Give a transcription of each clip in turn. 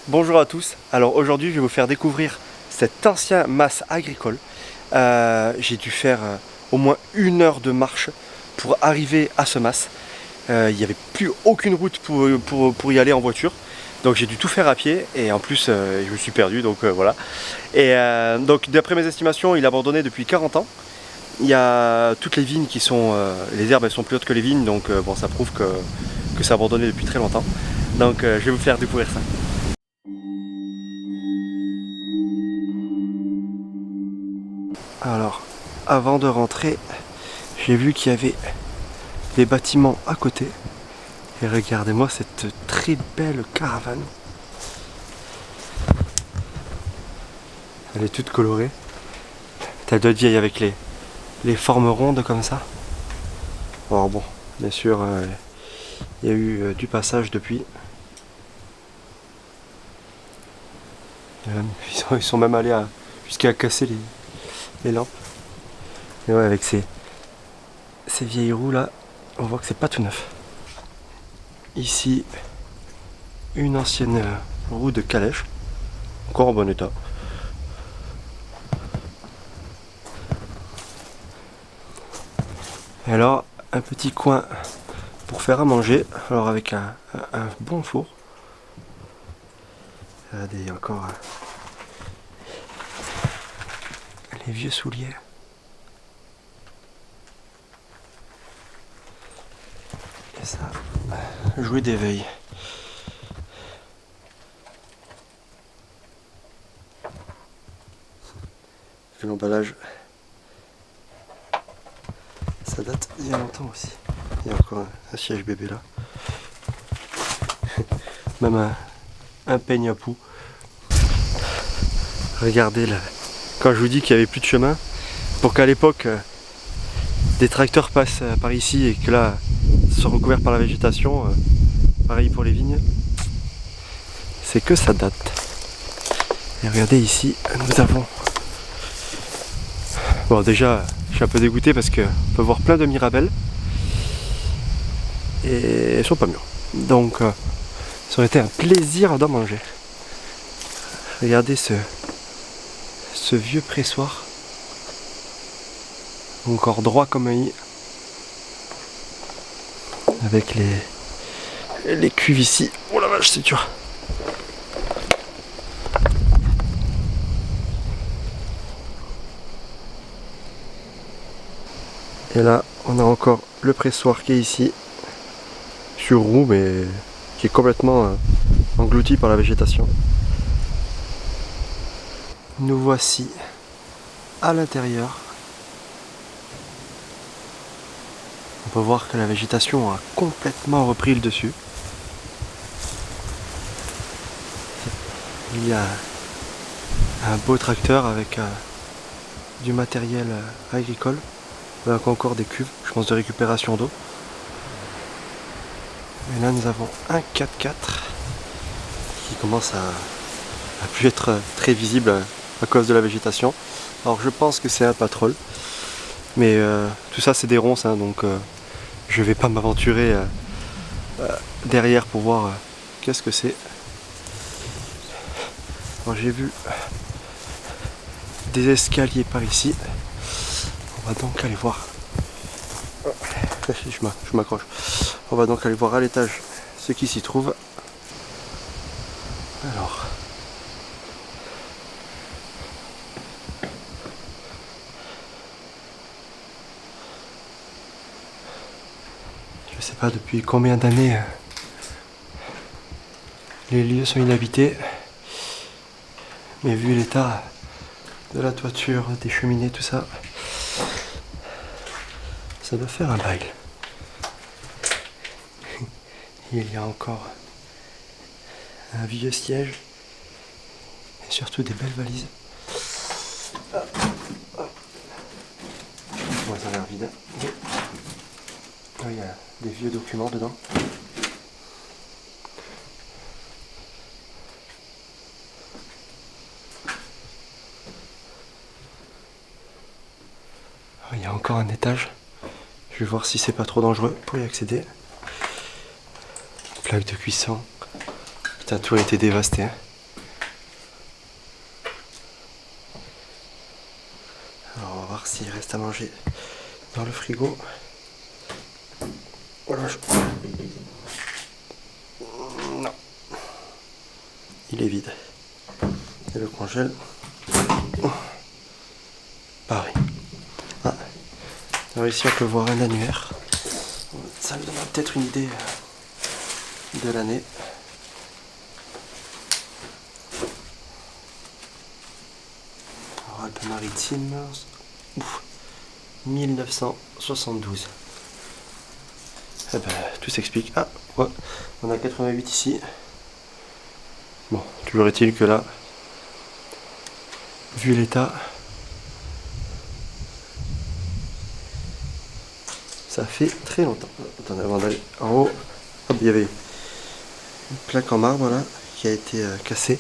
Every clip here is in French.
Bonjour à tous, alors aujourd'hui je vais vous faire découvrir cet ancien mas agricole. J'ai dû faire au moins 1 heure de marche pour arriver à ce mas. Il n'y avait plus aucune route pour y aller en voiture. Donc j'ai dû tout faire à pied et en plus je me suis perdu donc voilà. Et donc d'après mes estimations il est abandonné depuis 40 ans. Il y a toutes les vignes qui sont... les herbes elles sont plus hautes que les vignes donc bon ça prouve que c'est abandonné depuis très longtemps. Donc je vais vous faire découvrir ça. Alors, avant de rentrer, j'ai vu qu'il y avait des bâtiments à côté. Et regardez-moi cette très belle caravane. Elle est toute colorée. Elle doit être vieille avec les formes rondes comme ça. Alors bon, bien sûr, il y a eu du passage depuis. Ils sont même allés jusqu'à casser les lampes. Et ouais, avec ces vieilles roues là, on voit que c'est pas tout neuf. Ici, une ancienne roue de calèche, encore en bon état. Et alors, un petit coin pour faire à manger, alors avec un bon four. Regardez encore les vieux souliers. Et ça, jouet d'éveil. L'emballage, ça date d'il y a longtemps aussi. Il y a encore un siège bébé là. Même un peigne à poux. Regardez là, quand je vous dis qu'il n'y avait plus de chemin, pour qu'à l'époque des tracteurs passent par ici et que là ils sont recouverts par la végétation, pareil pour les vignes, c'est que ça date. Et regardez ici, nous avons... Bon déjà, je suis un peu dégoûté parce qu'on peut voir plein de mirabelles et elles sont pas mûres. Donc ça aurait été un plaisir d'en manger. Regardez ce vieux pressoir. Encore droit comme un i. Avec les cuves ici. Oh la vache, c'est dur. Et là, on a encore le pressoir qui est ici. Sur roue, mais qui est complètement englouti par la végétation. Nous voici à l'intérieur. On peut voir que la végétation a complètement repris le dessus. Il y a un beau tracteur avec du matériel agricole, avec encore des cuves, je pense de récupération d'eau. Et là nous avons un 4x4 qui commence à plus être très visible à cause de la végétation. Alors je pense que c'est un patrol, mais tout ça c'est des ronces, hein, donc je vais pas m'aventurer derrière pour voir qu'est-ce que c'est. Alors j'ai vu des escaliers par ici. On va donc aller voir. Je m'accroche. On va donc aller voir à l'étage ce qui s'y trouve. Alors. Je sais pas depuis combien d'années les lieux sont inhabités. Mais vu l'état de la toiture, des cheminées, tout ça, ça doit faire un bail. Il y a encore un vieux siège et surtout des belles valises. Bon, ça a l'air vide. Là, il y a des vieux documents dedans. Il y a encore un étage. Je vais voir si c'est pas trop dangereux pour y accéder. Plaque de cuisson. Putain, tout a été dévasté. Hein. s'il reste à manger dans le frigo. Voilà, non. Il est vide. Et le congèle. Pareil. Ah. Alors ici on peut voir un annuaire. Ça me donnera peut-être une idée de l'année. Alors Alpes-Maritimes, 1972. Eh ben, tout s'explique. Ah, ouais, on a 88 ici. Bon, toujours est-il que là, vu l'état, ça fait très longtemps. Attendez, avant d'aller en haut, hop, il y avait une plaque en marbre là qui a été cassée.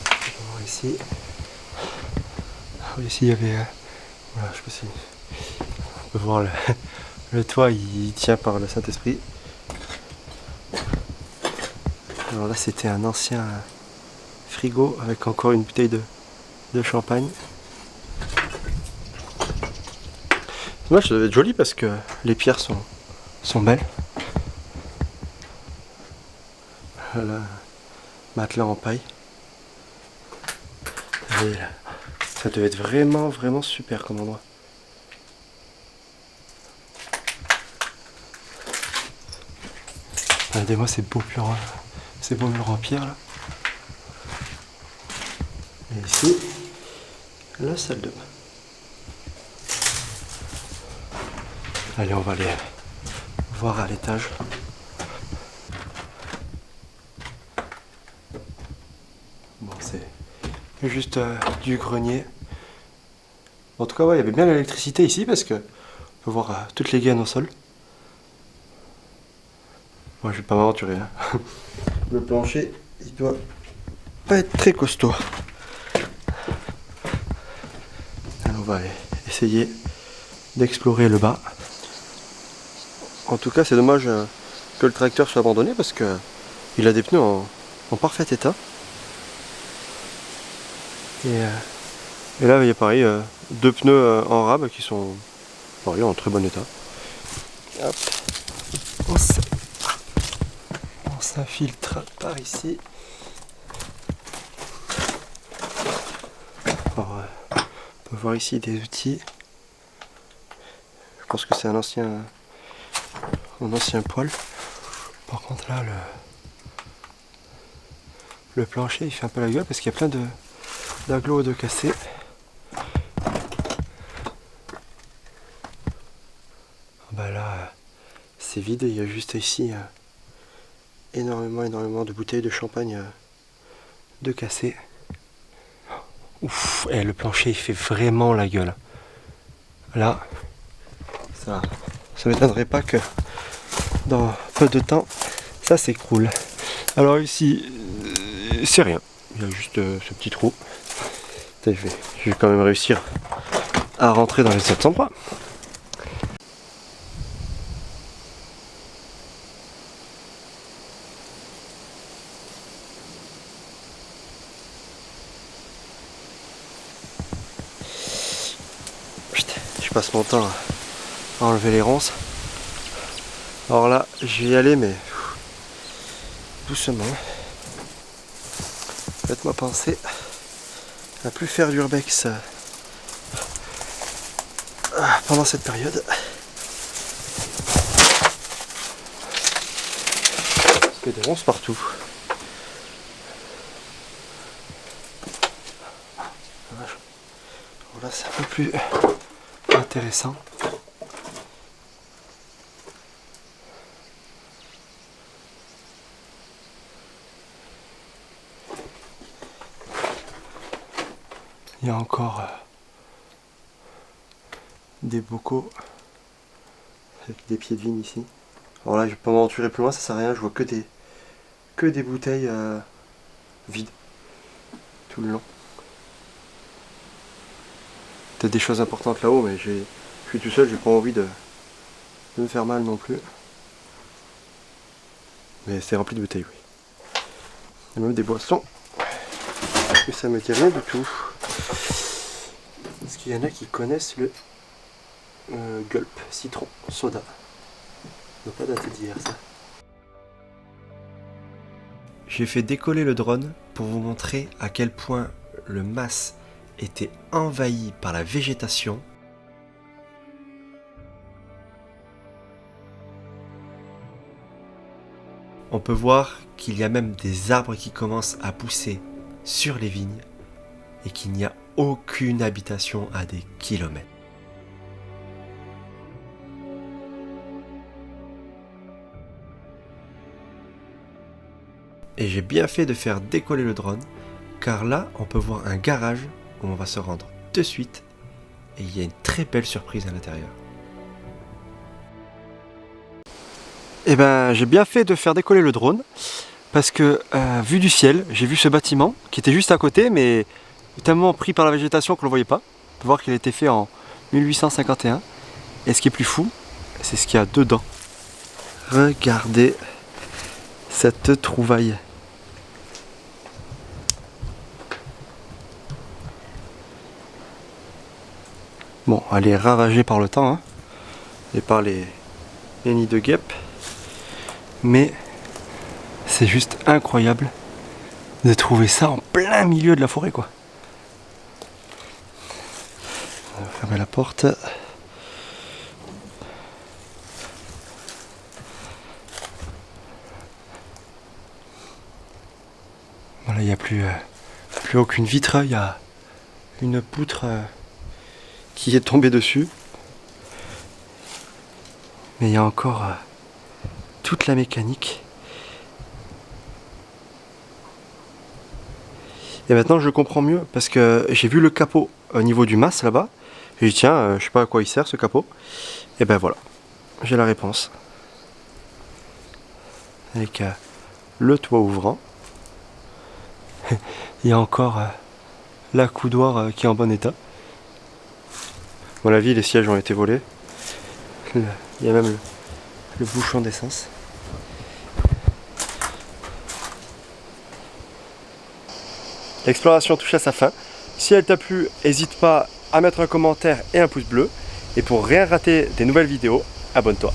On va voir ici. Ici il y avait, voilà, je sais pas si on peut voir le toit, il tient par le Saint-Esprit. Alors là c'était un ancien frigo avec encore une bouteille de champagne. Dommage, ça devait être joli parce que les pierres sont belles. Voilà, matelas en paille. Et là, ça devait être vraiment vraiment super comme endroit. Regardez-moi ces beaux murs en pierre là. Et ici, la salle de bain. Allez, on va aller voir à l'étage. Bon, c'est juste du grenier. En tout cas, ouais, il y avait bien l'électricité ici parce que on peut voir toutes les gaines au sol. Moi, je vais pas m'aventurer. Hein. Le plancher, il doit pas être très costaud. Alors, on va essayer d'explorer le bas. En tout cas, c'est dommage que le tracteur soit abandonné parce que il a des pneus en parfait état. Et là, il y a pareil, deux pneus en rab qui sont pareil, en très bon état. Hop. On s'infiltre par ici. Alors, on peut voir ici des outils. Je pense que c'est un ancien poêle. Par contre là, le plancher il fait un peu la gueule parce qu'il y a plein d'agglos de cassés. Bah là, c'est vide, il y a juste ici énormément de bouteilles de champagne de cassés. Ouf, et le plancher il fait vraiment la gueule. Là, ça m'étonnerait pas que dans peu de temps, ça s'écroule. Alors ici, c'est rien. Il y a juste ce petit trou. Je vais quand même réussir à rentrer dans les autres endroits. Je passe mon temps à enlever les ronces. Alors là, je vais y aller, mais doucement. Faites-moi penser à plus faire d'urbex pendant cette période. Parce qu'il y a des ronces partout. Là, c'est un peu plus intéressant. Il y a encore des bocaux avec des pieds de vigne ici. Alors là, je vais pas m'aventurer plus loin, ça sert à rien, je vois que des bouteilles vides tout le long. Peut-être des choses importantes là-haut, mais je suis tout seul, j'ai pas envie de me faire mal non plus. Mais c'est rempli de bouteilles, oui. Il y a même des boissons. Et ça me dit rien du tout. Est-ce qu'il y en a qui connaissent le Gulp citron soda? Ça ne doit pas dater d'hier ça. J'ai fait décoller le drone pour vous montrer à quel point le mas était envahi par la végétation. On peut voir qu'il y a même des arbres qui commencent à pousser sur les vignes et qu'il n'y a aucune habitation à des kilomètres. Et j'ai bien fait de faire décoller le drone, car là on peut voir un garage où on va se rendre de suite et il y a une très belle surprise à l'intérieur. Et ben j'ai bien fait de faire décoller le drone parce que vu du ciel, j'ai vu ce bâtiment qui était juste à côté mais tellement pris par la végétation qu'on ne le voyait pas. On peut voir qu'il a été fait en 1851 et ce qui est plus fou, c'est ce qu'il y a dedans. Regardez cette trouvaille. Bon, elle est ravagée par le temps hein, et par les nids de guêpes. Mais c'est juste incroyable de trouver ça en plein milieu de la forêt quoi. On va fermer la porte. Voilà, il n'y a plus aucune vitre, il y a une poutre qui est tombée dessus. Mais il y a encore toute la mécanique. Et maintenant je comprends mieux parce que j'ai vu le capot au niveau du mas là-bas. J'ai dit tiens, je sais pas à quoi il sert ce capot. Et ben voilà, j'ai la réponse. Avec le toit ouvrant. Il y a encore la coudoir qui est en bon état. À mon avis les sièges ont été volés. Il y a même le bouchon d'essence. L'exploration touche à sa fin. Si elle t'a plu, n'hésite pas à mettre un commentaire et un pouce bleu. Et pour rien rater des nouvelles vidéos, abonne-toi.